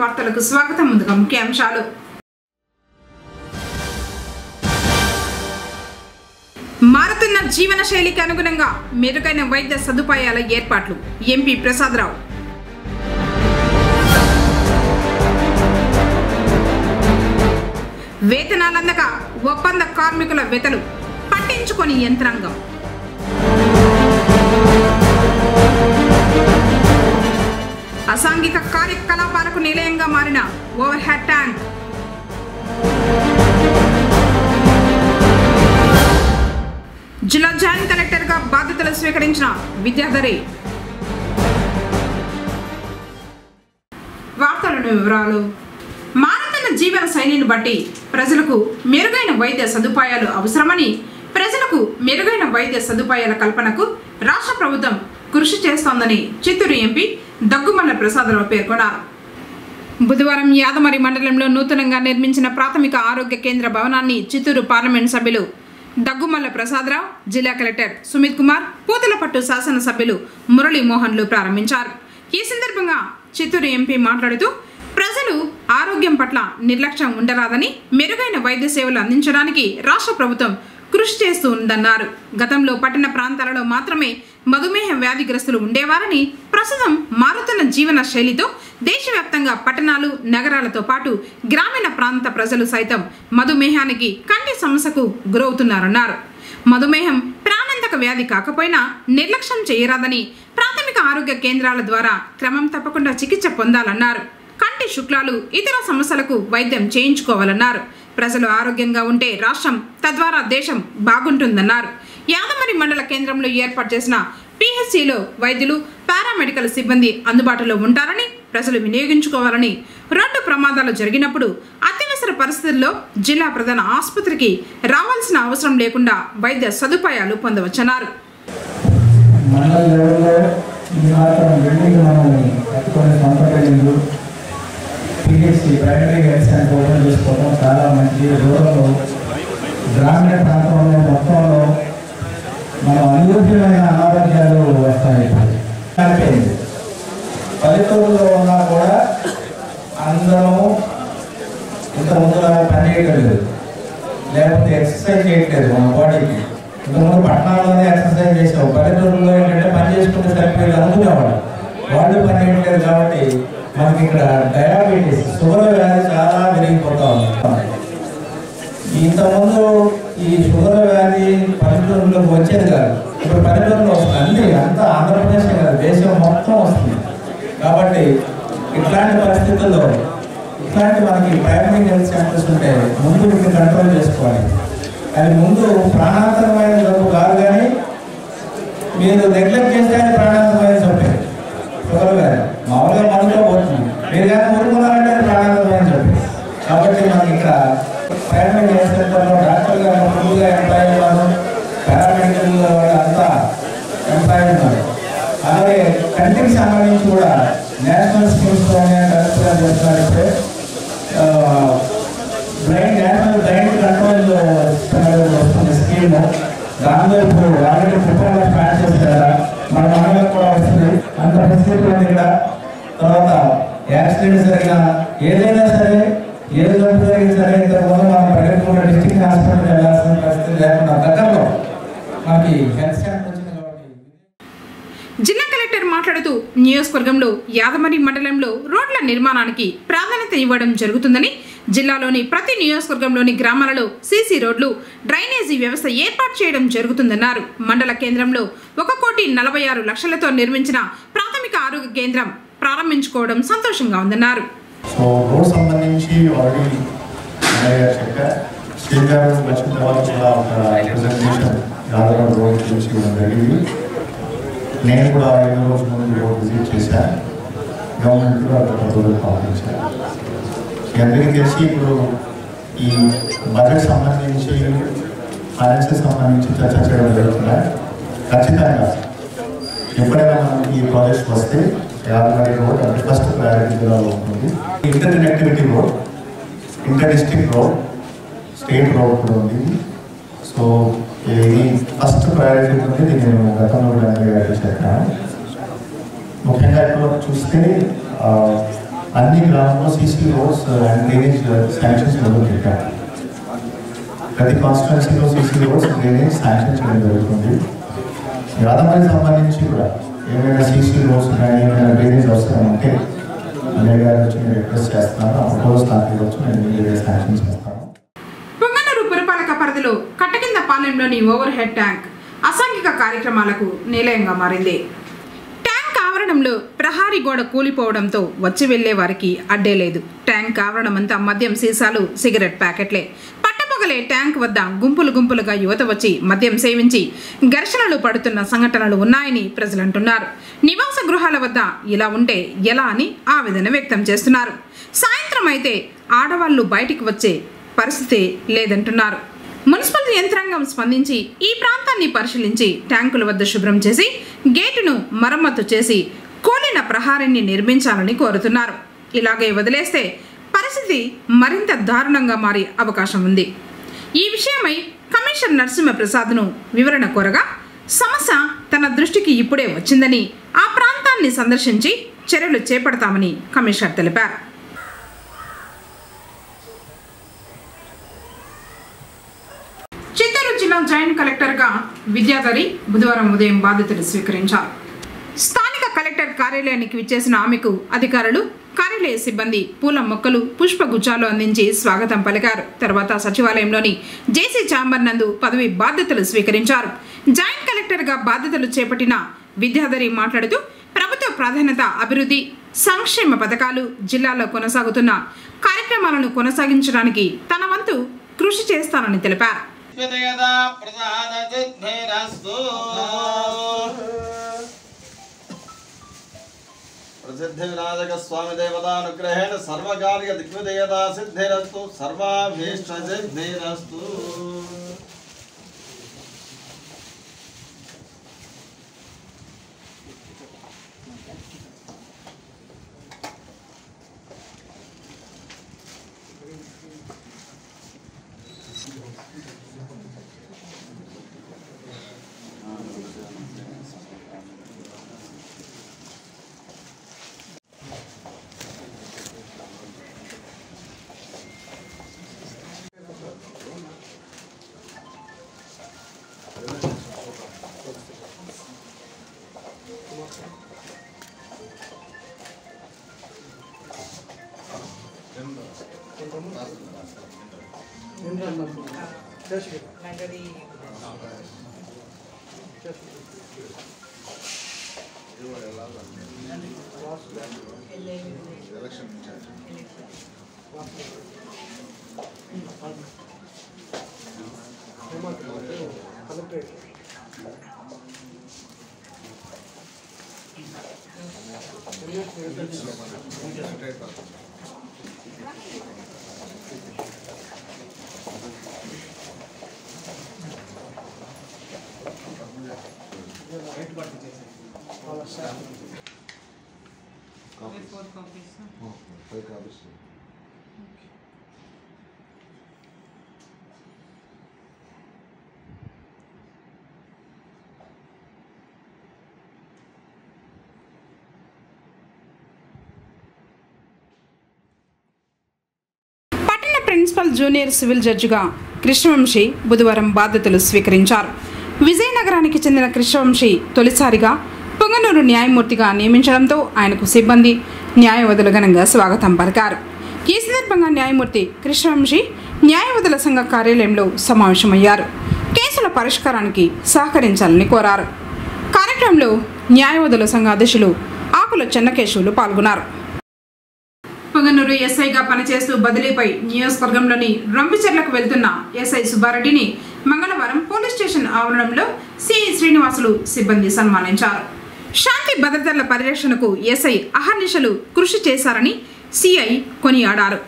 వార్తలకు స్వాగతం. ముందుగా ముఖ్యాంశాలు. మారుతున్న జీవన శైలికి అనుగుణంగా మెరుగైన వైద్య సదుపాయాల ఏర్పాట్లు ఎంపీ ప్రసాదరావు. వేతనాలందక ఒప్పంద కార్మికుల వెతలు పట్టించుకొని యంత్రాంగం. అసాంఘిక కార్యకలాపాలకు నిలయంగా మారిన ఓవర్ హెడ్ ట్యాంక్. జిల్లా జాయింట్ కలెక్టర్గా బాధ్యతలు స్వీకరించిన విద్యాధరి. వార్తలను వివరాలు. మారుతున్న జీవన శైలిని బట్టి ప్రజలకు మెరుగైన వైద్య సదుపాయాలు అవసరమని, ప్రజలకు మెరుగైన వైద్య సదుపాయాల కల్పనకు రాష్ట్ర ప్రభుత్వం కృషి చేస్తోందని చిత్తూరు ఎంపీ దగ్గుమల్ల ప్రసాదరావు పేర్కొన్నారు. బుధవారం యాదమరి మండలంలో నూతనంగా నిర్మించిన ప్రాథమిక ఆరోగ్య కేంద్ర భవనాన్ని చిత్తూరు పార్లమెంట్ సభ్యులు దగ్గుమల్ల ప్రసాదరావు, జిల్లా కలెక్టర్ సుమిత్ కుమార్, పూతలపట్టు శాసనసభ్యులు మురళీమోహన్లు ప్రారంభించారు. ఈ సందర్భంగా చిత్తూరు ఎంపీ మాట్లాడుతూ, ప్రజలు ఆరోగ్యం పట్ల నిర్లక్ష్యం ఉండరాదని, మెరుగైన వైద్య సేవలు అందించడానికి రాష్ట్ర ప్రభుత్వం కృషి చేస్తూ ఉందన్నారు. గతంలో పట్టణ ప్రాంతాలలో మాత్రమే మధుమేహ వ్యాధిగ్రస్తులు ఉండేవారని, ప్రస్తుతం మారుతున్న జీవన శైలితో దేశవ్యాప్తంగా పట్టణాలు, నగరాలతో పాటు గ్రామీణ ప్రాంత ప్రజలు సైతం మధుమేహానికి, కంటి సమస్యకు గురవుతున్నారన్నారు. మధుమేహం ప్రాణాంతక వ్యాధి కాకపోయినా నిర్లక్ష్యం చేయరాదని, ప్రాథమిక ఆరోగ్య కేంద్రాల ద్వారా క్రమం తప్పకుండా చికిత్స పొందాలన్నారు. కంటి శుక్లాలు, ఇతర సమస్యలకు వైద్యం చేయించుకోవాలన్నారు. ప్రజలు ఆరోగ్యంగా ఉంటే రాష్ట్రం, తద్వారా దేశం బాగుంటుందన్నారు. యాదమరి మండల కేంద్రంలో ఏర్పాటు చేసిన పిహెచ్సిలో వైద్యులు, పారామెడికల్ సిబ్బంది అందుబాటులో ఉంటారని, ప్రజలు వినియోగించుకోవాలని, రోడ్డు ప్రమాదాలు జరిగినప్పుడు అత్యవసర పరిస్థితుల్లో జిల్లా ప్రధాన ఆసుపత్రికి రావాల్సిన అవసరం లేకుండా వైద్య సదుపాయాలు పొందవచ్చన్నారు. PHC primary health centre open చేసుకోవడం చాలా మంచిది. రూరల్లో, గ్రామీణ ప్రాంతంలో మొత్తంలో మనం అనుభూతమైన అనారోగ్యాలు వస్తాయి. అయిపోయింది. పల్లెటూరులో ఉన్నా కూడా అందరం ఇంతకుముందు పని చేయట్లేదు, లేకపోతే ఎక్సర్సైజ్ చేయట్లేదు మన బాడీకి. ఇంతకుముందు పట్టణాల్లోనే ఎక్సర్సైజ్ చేసావు, పల్లెటూరులో ఏంటంటే పని చేసుకుంటే సరిపోయేది అనుకునేవాడు. వాళ్ళు పని చేయట్లేదు కాబట్టి మనకి ఇక్కడ డయాబెటీస్, షుగర్ వ్యాధి చాలా పెరిగిపోతా ఉంది. ఇంతకుముందు ఈ షుగర్ వ్యాధి పల్లెటూరులోకి వచ్చేది కాదు, ఇప్పుడు పల్లెటూరులో వస్తుంది. అంతా ఆంధ్రప్రదేశ్ కాదు, దేశం మొత్తం వస్తుంది. కాబట్టి ఇట్లాంటి పరిస్థితుల్లో ఇట్లాంటి మనకి ప్రైమరీ హెల్త్ సెంటర్స్ ఉంటే ముందు వీటిని కంట్రోల్ చేసుకోవాలి. అది ముందు ప్రాణాంతకమైన జబ్బు కాదు, కానీ మీరు నెగ్లెక్ట్ చేస్తే అది ప్రాణాంతకమైన జబ్బే. షుగర్ వ్యాధి మామూలుగా మనతో పోతుంది, మీరు కానీ మురుకున్నారంటే ప్రాణాంతకమైన జబ్బు. కాబట్టి మనకి ఇక్కడ ప్రైమరీ హెల్త్ సెంటర్లో డాక్టర్ గారు ముందుగా ఎంప్లాయీ ఉన్నారు, పారామెడికల్ అంతా ఎంప్లాయీ ఉన్నారు. అలాగే కంటికి సంబంధించి కూడా నేషనల్ స్కీమ్స్తోనే కరెక్ట్గా చేస్తున్నారు. ఇప్పుడే నేషనల్ బ్లైండ్ కంట్రోల్ వస్తుంది స్కీమ్. దానిలో ఇప్పుడు ఆల్రెడీ ప్రిపేర్ స్టార్ట్ చేస్తారా, మన మండలం కూడా వస్తుంది. అంత పరిస్థితి ఉంది ఇక్కడ. తర్వాత యాక్సిడెంట్ జరిగినా ఏదైనా సరే, ఏ జబ్బు జరిగినా సరే, ఇంతకుముందు మనం పల్లెటూరు డిస్ట్రిక్ట్ హాస్పిటల్ వెళ్ళాల్సిన పరిస్థితి లేకుండా దగ్గరలో మనకి హెల్త్ సెంటర్ వచ్చింది కాబట్టి. జిల్లా కలెక్టర్ మాట్లాడుతూ, నియోజకవర్గంలో యాదమరి మండలంలో రోడ్ల నిర్మాణానికి ప్రాధాన్యత ఇవ్వడం జరుగుతుందని, జిల్లాలోని ప్రతి నియోజకవర్గంలోని గ్రామాలలో సీసీ రోడ్లు, డ్రైనేజీ వ్యవస్థ ఏర్పాటు చేయడం జరుగుతుందన్నారు. మండల కేంద్రంలో 1,46,00,000తో నిర్మించిన ప్రాథమిక ఆరోగ్య కేంద్రం ప్రారంభించుకోవడం సంతోషంగా ఉందన్నారు. సో రోడ్ సంబంధించి ఆల్రెడీ స్టేట్ గవర్నమెంట్ వచ్చిన తర్వాత కూడా ఒక రిప్రజెంటేషన్ యాదవ్ రోడ్ గురించి ఇవ్వడం జరిగింది. నేను కూడా 5 రోజుల ముందు రోడ్ విజిట్ చేశాను. గవర్నమెంట్ కూడా ప్రపోజల్ పంపించాను. అందరికీ తెలిసి ఇప్పుడు ఈ బడ్జెట్ సంబంధించి, ఫైనాన్షియల్ సంబంధించి చర్చ చేయడం జరుగుతున్నాయి. ఖచ్చితంగా ఎప్పుడైనా మనకి ఈ ప్రాజెక్ట్స్ వస్తే యాదమరి రోడ్ అంటే ఫస్ట్ ప్రయారిటీ జిల్లాలో ఉంటుంది. Inter connectivity road, inter district road, state road కూడా ఉంది. సో ఇది ఫస్ట్ ప్రయారిటీ ఉంది. నేను గతంలో కూడా చెప్పాను. ముఖ్యంగా ఇప్పుడు చూస్తే అన్ని గ్రామంలో CC roads and drainage sanctions మొదలుపెట్టారు. ప్రతి కాన్స్టిట్యున్సీలో సీసీ రోడ్స్ డ్రైనేజ్ శాంక్షన్ చేయడం జరుగుతుంది. యాదమరికి సంబంధించి కూడా ఏమైనా సీసీ రోడ్స్ కానీ ఏమైనా డ్రైనేజ్ అవసరం ఉంటే అన్నయ్య గారి నుంచి నేను రిక్వెస్ట్ చేస్తున్నాను. ఆ ప్రపోజ్ నాకు ఇవ్వచ్చు, నేను శాంక్షన్ చేస్తాను. పొంగనూరు పురపాలక పరిధిలో కట్టకింద పాలెంలోని ఓవర్ హెడ్ ట్యాంక్ అసాంఘిక కార్యక్రమాలకు నిలయంగా మారింది. ట్యాంక్ ఆవరణంలో ప్రహారీ గోడ కూలిపోవడంతో వచ్చి వెళ్లే వారికి అడ్డే లేదు. ట్యాంక్ ఆవరణమంతా మద్యం సీసాలు, సిగరెట్ ప్యాకెట్లే. పట్టపగలే ట్యాంక్ వద్ద గుంపులు గుంపులుగా యువత వచ్చి మద్యం సేవించి ఘర్షణలు పడుతున్న సంఘటనలు ఉన్నాయని ప్రజలంటున్నారు. నివాస గృహాల వద్ద ఇలా ఉంటే ఎలా అని ఆవేదన వ్యక్తం చేస్తున్నారు. సాయంత్రం అయితే ఆడవాళ్లు బయటికి వచ్చే పరిస్థితి లేదంటున్నారు. మున్సిపల్ యంత్రాంగం స్పందించి ఈ ప్రాంతాన్ని పరిశీలించి ట్యాంకుల వద్ద శుభ్రం చేసి గేటును మరమ్మతు చేసి కూలిన ప్రహారాన్ని నిర్మించాలని కోరుతున్నారు. ఇలాగే వదిలేస్తే పరిస్థితి మరింత దారుణంగా మారే అవకాశం ఉంది. ఈ విషయమై కమిషనర్ నరసింహప్రసాద్ను వివరణ కోరగా సమస్య తన దృష్టికి ఇప్పుడే వచ్చిందని, ఆ ప్రాంతాన్ని సందర్శించి చర్యలు చేపడతామని కమిషనర్ తెలిపారు. చిత్తూరు జిల్లా జాయింట్ కలెక్టర్గా విద్యాధరి బుధవారం ఉదయం బాధ్యతలు స్వీకరించారు. స్థానిక కలెక్టర్ కార్యాలయానికి విచ్చేసిన ఆమెకు అధికారులు, కార్యాలయ సిబ్బంది పూల మొక్కలు, పుష్పగుచ్చాలు అందించి స్వాగతం పలికారు. తర్వాత సచివాలయంలోని జేసీ ఛాంబర్ నందు పదవి బాధ్యతలు స్వీకరించారు. జాయింట్ కలెక్టర్గా బాధ్యతలు చేపట్టిన విద్యాధరి మాట్లాడుతూ ప్రభుత్వ ప్రాధాన్యత అభివృద్ధి, సంక్షేమ పథకాలు, జిల్లాలో కొనసాగుతున్న కార్యక్రమాలను కొనసాగించడానికి తన వంతు కృషి చేస్తానని తెలిపారు. प्रसिद्ध विनायक स्वामी देवतानुग्रहेण सर्वकार्य दिग्विजयता Siddhirastu सर्वाभीष्ट Siddhirastu. Principal junior civil జడ్జిగా కృష్ణవంశీ బుధవారం బాధ్యతలు స్వీకరించారు. విజయనగరానికి చెందిన కృష్ణవంశీ తొలిసారిగా పొంగనూరు న్యాయమూర్తిగా నియమించడంతో ఆయనకు సిబ్బంది, న్యాయవాదులు ఘనంగా స్వాగతం పలికారు. ఈ సందర్భంగా న్యాయమూర్తి కృష్ణవంశీ న్యాయవాదుల సంఘ కార్యాలయంలో సమావేశమయ్యారు. కేసుల పరిష్కారానికి సహకరించాలని కోరారు. కార్యక్రమంలో న్యాయవాదుల సంఘ అధ్యక్షులు ఆకుల చెన్నకేశవులు పాల్గొన్నారు. పొంగనూరు ఎస్ఐగా పనిచేస్తూ బదిలీపై నియోజకవర్గంలోని రొంపిచెర్లకు వెళ్తున్న ఎస్ఐ సుబ్బారెడ్డిని మంగళవారం పోలీస్ స్టేషన్ ఆవరణంలో సిఐ శ్రీనివాసులు సిబ్బంది సన్మానించారు. శాంతి భద్రతల పరిరక్షణకు ఎస్ఐ అహర్నిశలు కృషి చేశారని సిఐ కొనియాడారు.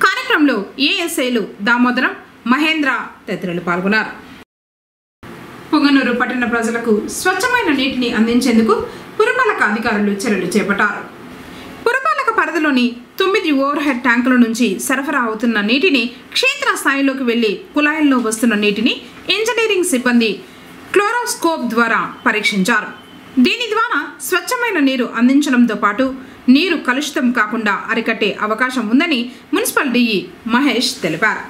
కార్యక్రమంలో ఏఎస్ఐలు దామోదరం, మహేంద్ర తదితరులు పాల్గొన్నారు. పొంగనూరు పట్టణ ప్రజలకు స్వచ్ఛమైన నీటిని అందించేందుకు పురపాలక అధికారులు చర్యలు చేపట్టారు. పురపాలక పరిధిలోని 9 ఓవర్ హెడ్ ట్యాంకుల నుంచి సరఫరా అవుతున్న నీటిని క్షేత్రస్థాయిలోకి వెళ్లి కుళాయిల్లో వస్తున్న నీటిని ఇంజనీరింగ్ సిబ్బంది క్లోరోస్కోప్ ద్వారా పరీక్షించారు. దీని ద్వారా స్వచ్ఛమైన నీరు అందించడంతో పాటు నీరు కలుషితం కాకుండా అరికట్టే అవకాశం ఉందని మున్సిపల్ డిఈ మహేష్ తెలిపారు.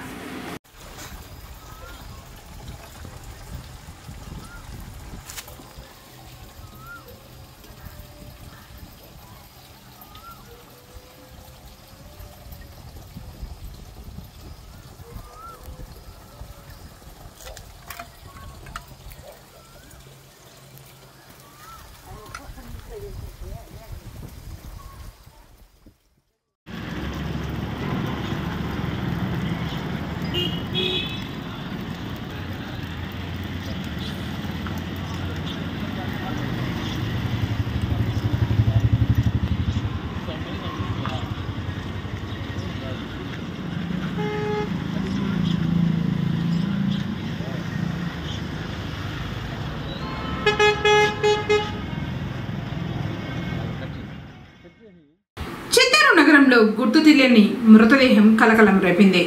నగరంలో గుర్తు తెలియని మృతదేహం కలకలం రేపింది.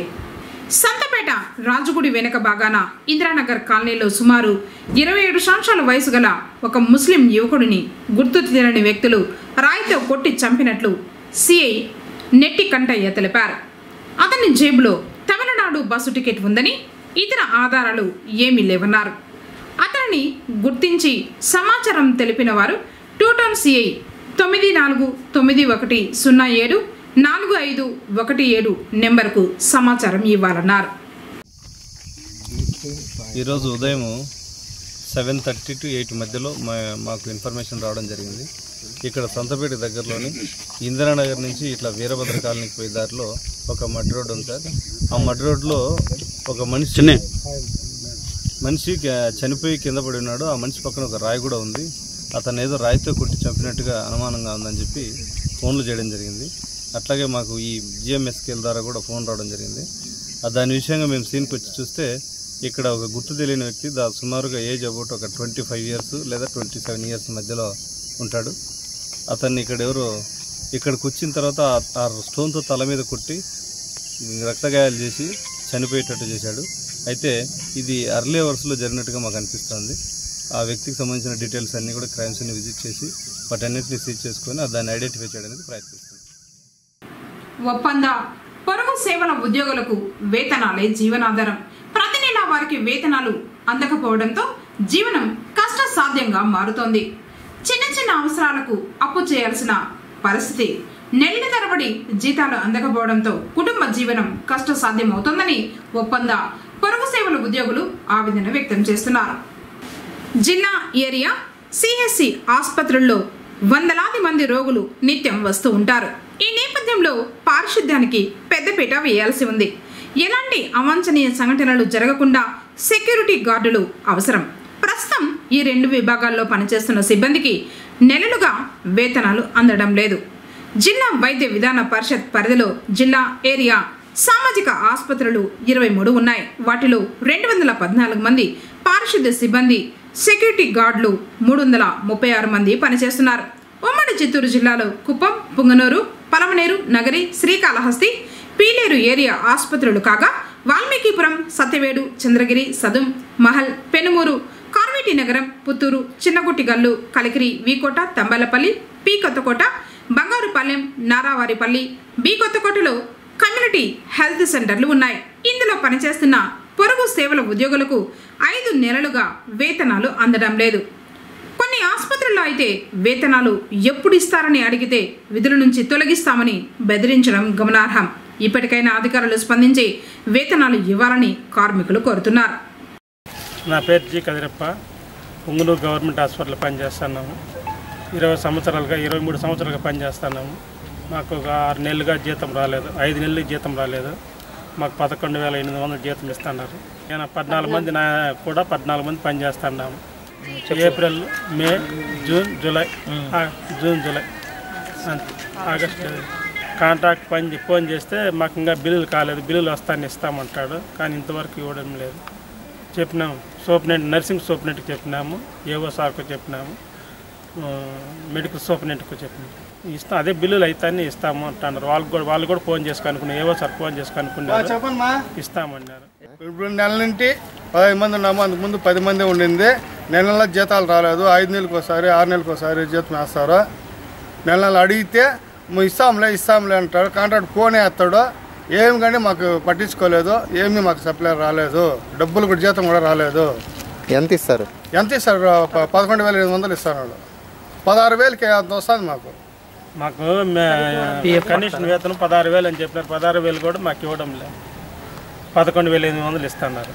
సంతపేట రాజుగుడి వెనుక భాగాన ఇందిరానగర్ కాలనీలో సుమారు 27 సంవత్సరాల వయసు గల ఒక ముస్లిం యువకుడిని గుర్తు తెలియని వ్యక్తులు రాయితో కొట్టి చంపినట్లు సిఐ నెట్టి కంటయ్య తెలిపారు. అతని జేబులో తమిళనాడు బస్సు టికెట్ ఉందని, ఇతర ఆధారాలు ఏమీ లేవన్నారు. అతనిని గుర్తించి సమాచారం తెలిపిన వారు 2 టౌన్ సిఐ 9491074517 నెంబర్కు సమాచారం ఇవ్వాలన్నారు. ఈరోజు ఉదయం 7:30 to 8 మధ్యలో మాకు ఇన్ఫర్మేషన్ రావడం జరిగింది. ఇక్కడ సంతపేట దగ్గరలోని ఇందిరానగర్ నుంచి ఇట్లా వీరభద్ర కాలనీకి పోయే దారిలో ఒక మడ్ రోడ్ ఉంది సార్. ఆ మడ్ రోడ్లో ఒక మనిషి చనిపోయి కింద పడి ఉన్నాడు. ఆ మనిషి పక్కన ఒక రాయి కూడా ఉంది. అతను ఏదో రాయితో కొట్టి చంపినట్టుగా అనుమానంగా ఉందని చెప్పి ఫోన్లు చేయడం జరిగింది. అట్లాగే మాకు ఈ జిఎంఎస్కేల్ ద్వారా కూడా ఫోన్ రావడం జరిగింది. దాని విషయంగా మేము సీన్కి వచ్చి చూస్తే ఇక్కడ ఒక గుర్తు తెలియని వ్యక్తి సుమారుగా ఏజ్ అబౌట్ ఒక 25 years లేదా 27 years మధ్యలో ఉంటాడు. అతన్ని ఇక్కడికి వచ్చిన తర్వాత ఆ స్టోన్తో తల మీద కొట్టి రక్తగాయాలు చేసి చనిపోయేటట్టు చేశాడు. అయితే ఇది అర్లీ అవర్స్లో జరిగినట్టుగా మాకు అనిపిస్తుంది. ఆ వ్యక్తికి సంబంధించిన డీటెయిల్స్ అన్నీ కూడా క్రైమ్స్ని విజిట్ చేసి వాటన్నిటిని సీజ్ చేసుకొని దాన్ని ఐడెంటిఫై చేయడానికి ప్రయత్నిస్తుంది. ఒప్పంద పొరుగు సేవల ఉద్యోగులకు వేతనాలే జీవనాధారం. ప్రతి నెల వారికి వేతనాలు అందకపోవడంతో జీవనం కష్టసాధ్యంగా మారుతోంది. చిన్న చిన్న అవసరాలకు అప్పు చేయాల్సిన పరిస్థితి. నెలల తరబడి జీతాలు అందకపోవడంతో కుటుంబ జీవనం కష్టసాధ్యం అవుతోందని ఒప్పంద పొరుగు సేవల ఉద్యోగులు ఆవేదన వ్యక్తం చేస్తున్నారు. జిల్లా ఏరియా సిహెచ్సి ఆసుపత్రుల్లో వందలాది మంది రోగులు నిత్యం వస్తూ ఉంటారు. ఈ నేపథ్యంలో పారిశుద్ధ్యానికి పెద్దపీట వేయాల్సి ఉంది. ఎలాంటి అవాంఛనీయ సంఘటనలు జరగకుండా సెక్యూరిటీ గార్డులు అవసరం. ప్రస్తుతం ఈ 2 విభాగాల్లో పనిచేస్తున్న సిబ్బందికి నెలలుగా వేతనాలు అందడం లేదు. జిల్లా వైద్య విధాన పరిషత్ పరిధిలో జిల్లా ఏరియా సామాజిక ఆసుపత్రులు 23 ఉన్నాయి. వాటిలో 214 మంది పారిశుద్ధ్య సిబ్బంది, సెక్యూరిటీ గార్డులు 336 మంది పనిచేస్తున్నారు. ఉమ్మడి చిత్తూరు జిల్లాలో కుప్పం, పుంగనూరు, పలమనేరు, నగరి, శ్రీకాళహస్తి, పీలేరు ఏరియా ఆసుపత్రులు కాగా వాల్మీకిపురం, సత్యవేడు, చంద్రగిరి, సదుం, మహల్, పెనుమూరు, కార్వేటి నగరం, పుత్తూరు, చిన్నగుట్టిగల్లు, కలికిరి, వీకోట, తంబలపల్లి, పి కొత్తకోట, బంగారుపాలెం, నారావారిపల్లి, బి కొత్తకోటలో కమ్యూనిటీ హెల్త్ సెంటర్లు ఉన్నాయి. ఇందులో పనిచేస్తున్న పొరుగు సేవల ఉద్యోగులకు 5 నెలలుగా వేతనాలు అందడం లేదు. కొన్ని ఆసుపత్రుల్లో అయితే వేతనాలు ఎప్పుడు ఇస్తారని అడిగితే విధుల నుంచి తొలగిస్తామని బెదిరించడం గమనార్హం. ఇప్పటికైనా అధికారులు స్పందించి వేతనాలు ఇవ్వాలని కార్మికులు కోరుతున్నారు. నా పేరు G Kadirappa. Punganur government hospital పనిచేస్తున్నాము. 23 సంవత్సరాలుగా పనిచేస్తున్నాము. మాకు ఒక 6 నెలలుగా జీతం రాలేదు. 5 నెలలకి జీతం రాలేదు. మాకు 11,800 జీతం ఇస్తున్నారు. నేను 14 మంది కూడా 14 మంది పనిచేస్తున్నాము. April, May, June, July, August contract phone చేస్తే మాకు ఇంకా బిల్లులు కాలేదు, బిల్లులు వస్తాయని ఇస్తామంటాడు. కానీ ఇంతవరకు ఇవ్వడం లేదు. చెప్పినాము సూపరింటెండెంట్, నర్సింగ్ సూపరింటెండెంట్కి చెప్పినాము, ఏవో సార్కు చెప్పినాము, మెడికల్ సూపరింటెండెంట్కు చెప్పినాము. ఇస్తాం, అదే బిల్లులు అయితే ఇస్తాము అంటున్నారు. వాళ్ళు కూడా ఫోన్ చేసుకున్నారు, ఏవో సార్ ఫోన్ చేసుకున్నారు, ఇస్తామన్నారు. ఇప్పుడు నెల నుండి 15 మంది ఉన్నాము. అంతకుముందు 10 మంది ఉండింది. నెల జీతాలు రాలేదు. 5 నెలలకు ఒకసారి, 6 నెలలకు ఒకసారి జీతం వేస్తారు. నెల అడిగితే ఇస్తాంలే అంటాడు. కాంట్రాక్ట్ ఫోన్ వేస్తాడు, ఏమి కానీ మాకు పట్టించుకోలేదు, ఏమీ మాకు సప్లై రాలేదు, డబ్బులు కూడా జీతం కూడా రాలేదు. ఎంత ఇస్తారు? 11,800 ఇస్తాడు. 16,000కి అంత వస్తుంది మాకు కనీషన్ వేతనం 16,000 అని చెప్పినారు. 16,000 కూడా మాకు ఇవ్వడం లేదు, 11,800 ఇస్తున్నారు.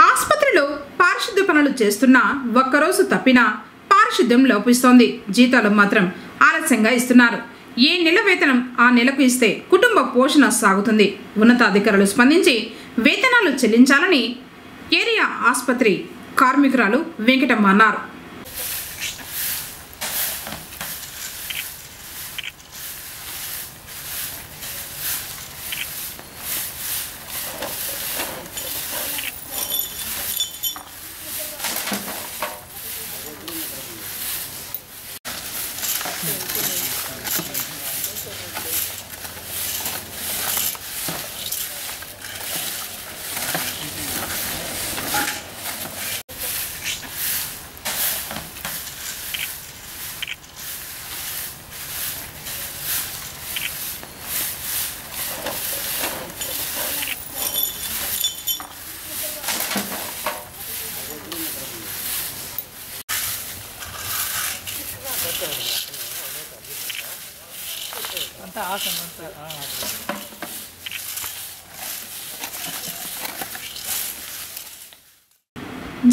ఆసుపత్రిలో పారిశుద్ధ్య పనులు చేస్తున్నా ఒక్కరోజు తప్పినా పారిశుద్ధ్యం లోపిస్తోంది. జీతాలు మాత్రం ఆలస్యంగా ఇస్తున్నారు. ఏ నెల వేతనం ఆ నెలకు ఇస్తే కుటుంబ పోషణ సాగుతుంది. ఉన్నతాధికారులు స్పందించి వేతనాలు చెల్లించాలని ఏరియా ఆసుపత్రి కార్మికురాలు వెంకటమ్మ అన్నారు.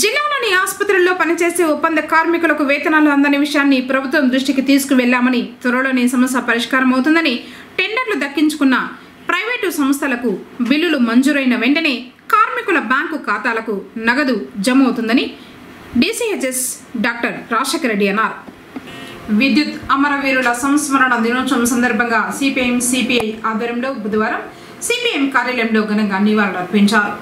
జిల్లాలోని ఆసుపత్రుల్లో పనిచేసే ఒప్పంద కార్మికులకు వేతనాలు అందని విషయాన్ని ప్రభుత్వం దృష్టికి తీసుకువెళ్లామని, త్వరలోనే సమస్య పరిష్కారం అవుతుందని, టెండర్లు దక్కించుకున్న ప్రైవేటు సంస్థలకు బిల్లులు మంజూరైన వెంటనే కార్మికుల బ్యాంకు ఖాతాలకు నగదు జమ అవుతుందని డిసిహెచ్ఎస్ డాక్టర్ రాజశేఖర రెడ్డి అన్నారు. విద్యుత్ అమరవీరుల సంస్మరణ దినోత్సవం సందర్భంగా సిపిఎం సిపిఐ ఆధ్వర్యంలో బుధవారం సిపిఎం కార్యాలయంలో ఘనంగా నివాళులర్పించారు.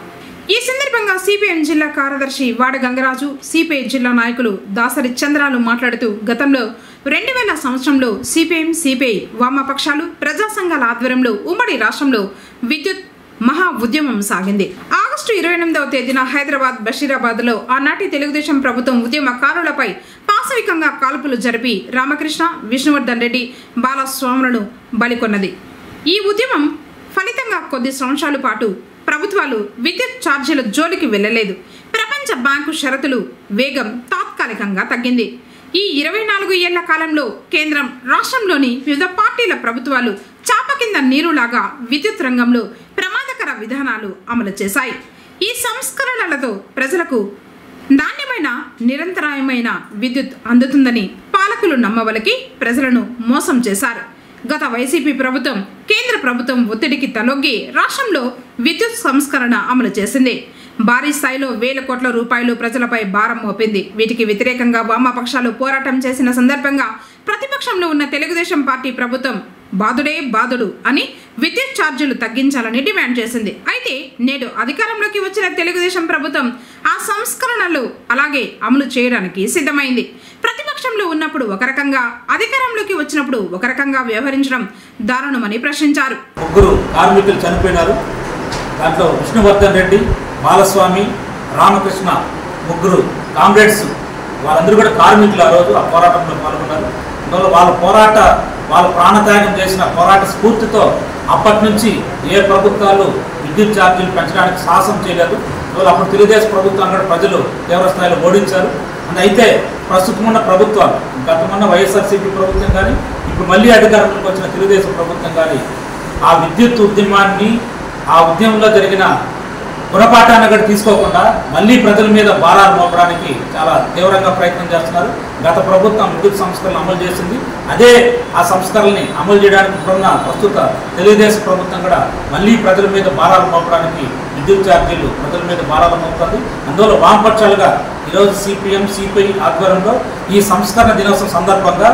ఈ సందర్భంగా సిపిఎం జిల్లా కార్యదర్శి వాడ గంగరాజు, సిపిఐ జిల్లా నాయకులు దాసరి చంద్రాలు మాట్లాడుతూ గతంలో 2000 సంవత్సరంలో సిపిఎం సిపిఐ వామపక్షాలు ప్రజా సంఘాల ఆధ్వర్యంలో ఉమ్మడి రాష్ట్రంలో విద్యుత్ మహా ఉద్యమం సాగింది. ఆగస్టు 28వ తేదీన హైదరాబాద్ బషీరాబాద్లో ఆనాటి తెలుగుదేశం ప్రభుత్వం ఉద్యమకారులపై పాశవికంగా కాల్పులు జరిపి రామకృష్ణ, విష్ణువర్ధన్ రెడ్డి, బాలస్వాములను బలికొన్నది. ఈ ఉద్యమం ఫలితంగా కొద్ది సంవత్సరాల పాటు ప్రభుత్వాలు విద్యుత్ ఛార్జీల జోలికి వెళ్లలేదు. ప్రపంచ బ్యాంకు షరతులు వేగం తాత్కాలికంగా తగ్గింది. ఈ 24 ఏళ్ల కాలంలో కేంద్రం, రాష్ట్రంలోని వివిధ పార్టీల ప్రభుత్వాలు చాప కింద నీరులాగా విద్యుత్ రంగంలో ప్రమాదకర విధానాలు అమలు చేశాయి. ఈ సంస్కరణలతో ప్రజలకు నాణ్యమైన, నిరంతరాయమైన విద్యుత్ అందుతుందని పాలకులు నమ్మవలకి ప్రజలను మోసం చేశారు. గత వైసీపీ ప్రభుత్వం కేంద్ర ప్రభుత్వం ఒత్తిడికి తలొగ్గి రాష్ట్రంలో విద్యుత్ సంస్కరణ అమలు చేసింది. భారీ స్థాయిలో వేల కోట్ల రూపాయలు ప్రజలపై భారం మోపింది. వీటికి వ్యతిరేకంగా వామపక్షాలు పోరాటం చేసిన సందర్భంగా ప్రతిపక్షంలో ఉన్న తెలుగుదేశం పార్టీ ప్రభుత్వం బాదుడే బాదుడు అని విద్యుత్ ఛార్జీలు తగ్గించాలని డిమాండ్ చేసింది. అయితే నేడు అధికారంలోకి వచ్చిన తెలుగుదేశం ప్రభుత్వం ఆ సంస్కరణలు అలాగే అమలు చేయడానికి సిద్ధమైంది. ప్రతిపక్షంలో ఉన్నప్పుడు ఒక రకంగా, అధికారంలోకి వచ్చినప్పుడు ఒక రకంగా వ్యవహరించడం దారుణమని ప్రశ్నించారు. 3 కార్మికులు చనిపోయినారు. దాంట్లో విష్ణువర్ధన్ రెడ్డి, బాలస్వామి, రామకృష్ణ 3 కామ్రేడ్స్, వాళ్ళందరూ కూడా కార్మికులు ఆ రోజు ఆ పోరాటంలో పాల్గొన్నారు. అందువల్ల వాళ్ళ ప్రాణత్యాగం చేసిన పోరాట స్ఫూర్తితో అప్పటి నుంచి ఏ ప్రభుత్వాలు విద్యుత్ ఛార్జీలు పెంచడానికి సాహసం చేయలేదు. అందువల్ల అప్పుడు తెలుగుదేశం ప్రభుత్వాన్ని కూడా ప్రజలు తీవ్రస్థాయిలో ఓడించారు. అయితే ప్రస్తుతం ఉన్న ప్రభుత్వాలు, గతమున్న వైఎస్ఆర్సీపీ ప్రభుత్వం కానీ, ఇప్పుడు మళ్ళీ అధికారంలోకి వచ్చిన తెలుగుదేశం ప్రభుత్వం కానీ ఆ విద్యుత్ ఉద్యమాన్ని, ఆ ఉద్యమంలో జరిగిన గుణపాఠాన్ని కూడా తీసుకోకుండా మళ్ళీ ప్రజల మీద భారాలు మోపడానికి చాలా తీవ్రంగా ప్రయత్నం చేస్తున్నారు. గత ప్రభుత్వం విద్యుత్ సంస్కరణలు అమలు చేసింది. అదే ఆ సంస్కరణల్ని అమలు చేయడానికి ఇప్పుడున్న ప్రస్తుత తెలుగుదేశం ప్రభుత్వం కూడా మళ్ళీ ప్రజల మీద భారాలు మోపడానికి విద్యుత్ ఛార్జీలు ప్రజల మీద భారాలు మోపుతుంది. అందువల్ల వామపక్షాలుగా ఈరోజు సిపిఎం సిపిఐ ఆధ్వర్యంలో ఈ సంస్కరణ దినోత్సవం సందర్భంగా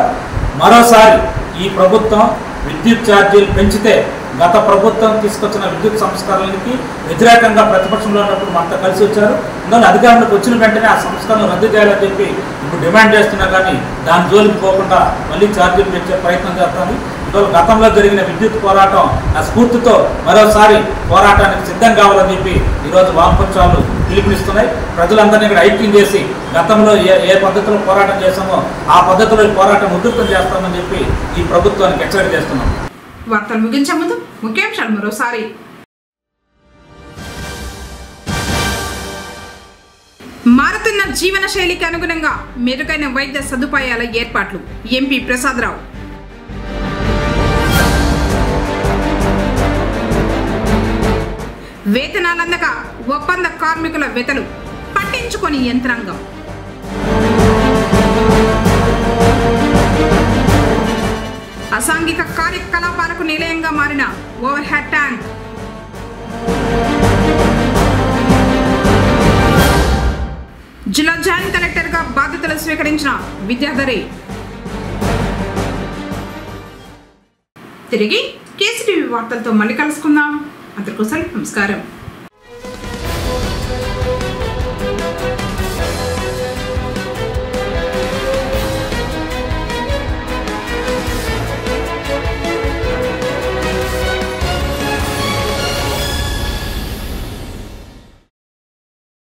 మరోసారి ఈ ప్రభుత్వం విద్యుత్ ఛార్జీలు పెంచితే గత ప్రభుత్వం తీసుకొచ్చిన విద్యుత్ సంస్కరణలకి వ్యతిరేకంగా ప్రతిపక్షంలో ఉన్నప్పుడు మనతో కలిసి వచ్చారు. అందువల్ల అధికారంలోకి వచ్చిన వెంటనే ఆ సంస్కరణలు రద్దు చేయాలని చెప్పి ఇప్పుడు డిమాండ్ చేస్తున్నా కానీ దాని జోలికి పోకుండా మళ్ళీ ఛార్జీలు పెంచే ప్రయత్నం చేస్తుంది. అందువల్ల గతంలో జరిగిన విద్యుత్ పోరాటం ఆ స్ఫూర్తితో మరోసారి పోరాటానికి సిద్ధం కావాలని చెప్పి ఈరోజు వామపక్షాలు పిలుపునిస్తున్నాయి. ప్రజలందరినీ ఇక్కడ ఐక్యం చేసి గతంలో ఏ పద్ధతిలో పోరాటం చేస్తామో ఆ పద్ధతిలో పోరాటం ఉధృతం చేస్తామని చెప్పి ఈ ప్రభుత్వానికి హెచ్చరిక చేస్తున్నాం. వార్తలు ముగించే ముందు ముఖ్యాంశాలు మరోసారి. మారుతున్న జీవన శైలికి అనుగుణంగా మెరుగైన వైద్య సదుపాయాల ఏర్పాట్లు ఎంపీ ప్రసాదరావు. వేతనాలందక ఒప్పంద కార్మికుల వెతలు పట్టించుకొని యంత్రాంగం. అసాంఘిక కార్యకలాపాలకు నిలయంగా మారిన ఓవర్ హెడ్ ట్యాంక్. జిల్లా జాయింట్ కలెక్టర్ గా బాధ్యతలు స్వీకరించిన విద్యాధరి. తిరిగి కేసీటీవీ వార్తలతో మళ్ళీ కలుసుకుందాం. అందరికీ నమస్కారం.